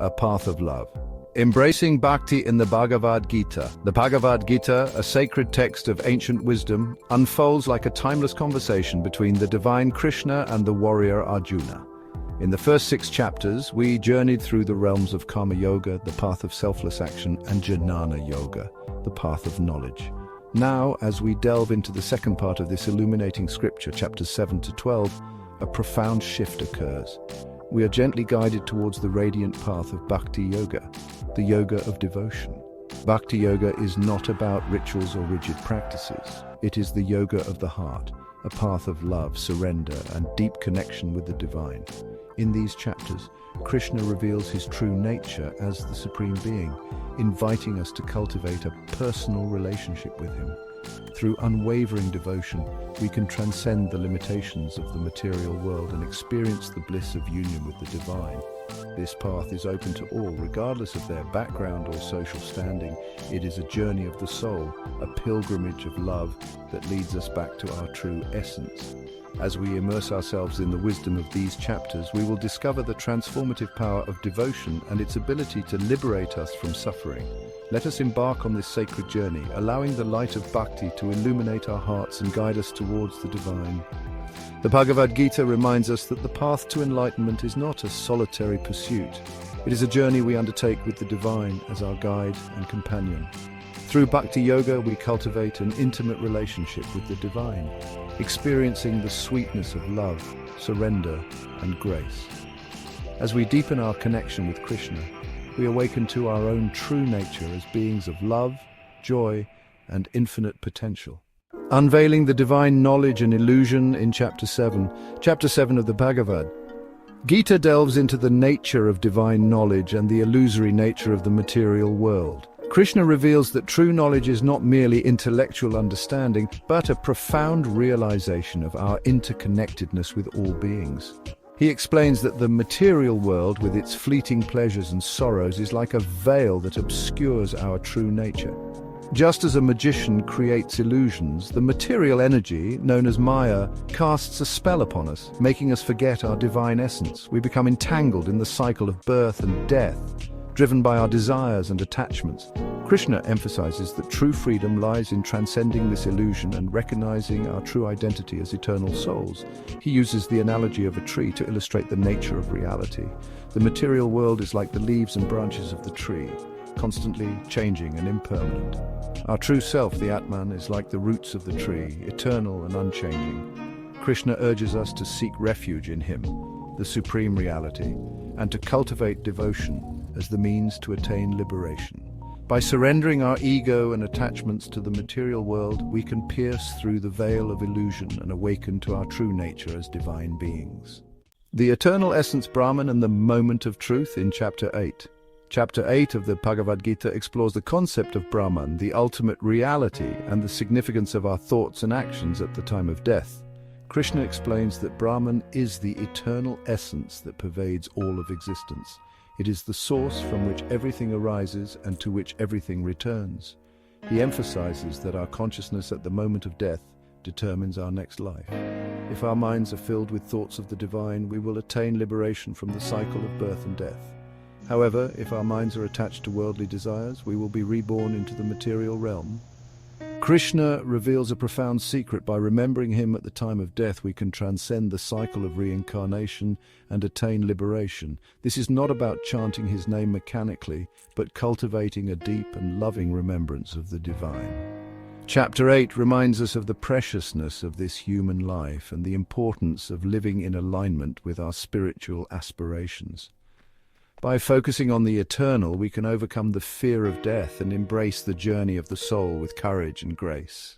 a path of love. Embracing Bhakti in the Bhagavad Gita. The Bhagavad Gita, a sacred text of ancient wisdom, unfolds like a timeless conversation between the divine Krishna and the warrior Arjuna. In the first 6 chapters, we journeyed through the realms of Karma Yoga, the path of selfless action, and Jnana Yoga, the path of knowledge. Now, as we delve into the second part of this illuminating scripture, chapters 7 to 12, a profound shift occurs. We are gently guided towards the radiant path of Bhakti Yoga, the yoga of devotion. Bhakti Yoga is not about rituals or rigid practices. It is the yoga of the heart, a path of love, surrender, and deep connection with the divine. In these chapters, Krishna reveals his true nature as the Supreme Being, inviting us to cultivate a personal relationship with him. Through unwavering devotion, we can transcend the limitations of the material world and experience the bliss of union with the divine. This path is open to all, regardless of their background or social standing. It is a journey of the soul, a pilgrimage of love that leads us back to our true essence. As we immerse ourselves in the wisdom of these chapters, we will discover the transformative power of devotion and its ability to liberate us from suffering. Let us embark on this sacred journey, allowing the light of Bhakti to illuminate our hearts and guide us towards the divine. The Bhagavad Gita reminds us that the path to enlightenment is not a solitary pursuit. It is a journey we undertake with the divine as our guide and companion. Through Bhakti Yoga, we cultivate an intimate relationship with the divine, experiencing the sweetness of love, surrender, and grace. As we deepen our connection with Krishna, we awaken to our own true nature as beings of love, joy, and infinite potential. Unveiling the divine knowledge and illusion in Chapter 7. Chapter 7 of the Bhagavad Gita delves into the nature of divine knowledge and the illusory nature of the material world. Krishna reveals that true knowledge is not merely intellectual understanding, but a profound realization of our interconnectedness with all beings. He explains that the material world, with its fleeting pleasures and sorrows, is like a veil that obscures our true nature. Just as a magician creates illusions, the material energy, known as Maya, casts a spell upon us, making us forget our divine essence. We become entangled in the cycle of birth and death, driven by our desires and attachments. Krishna emphasizes that true freedom lies in transcending this illusion and recognizing our true identity as eternal souls. He uses the analogy of a tree to illustrate the nature of reality. The material world is like the leaves and branches of the tree, constantly changing and impermanent. Our true self, the Atman, is like the roots of the tree, eternal and unchanging. Krishna urges us to seek refuge in him, the supreme reality, and to cultivate devotion as the means to attain liberation. By surrendering our ego and attachments to the material world, we can pierce through the veil of illusion and awaken to our true nature as divine beings. The eternal essence Brahman and the moment of truth in Chapter 8. Chapter 8 of the Bhagavad Gita explores the concept of Brahman, the ultimate reality, and the significance of our thoughts and actions at the time of death. Krishna explains that Brahman is the eternal essence that pervades all of existence. It is the source from which everything arises and to which everything returns. He emphasizes that our consciousness at the moment of death determines our next life. If our minds are filled with thoughts of the divine, we will attain liberation from the cycle of birth and death. However, if our minds are attached to worldly desires, we will be reborn into the material realm. Krishna reveals a profound secret. By remembering him at the time of death, we can transcend the cycle of reincarnation and attain liberation. This is not about chanting his name mechanically, but cultivating a deep and loving remembrance of the divine. Chapter 8 reminds us of the preciousness of this human life and the importance of living in alignment with our spiritual aspirations. By focusing on the eternal, we can overcome the fear of death and embrace the journey of the soul with courage and grace.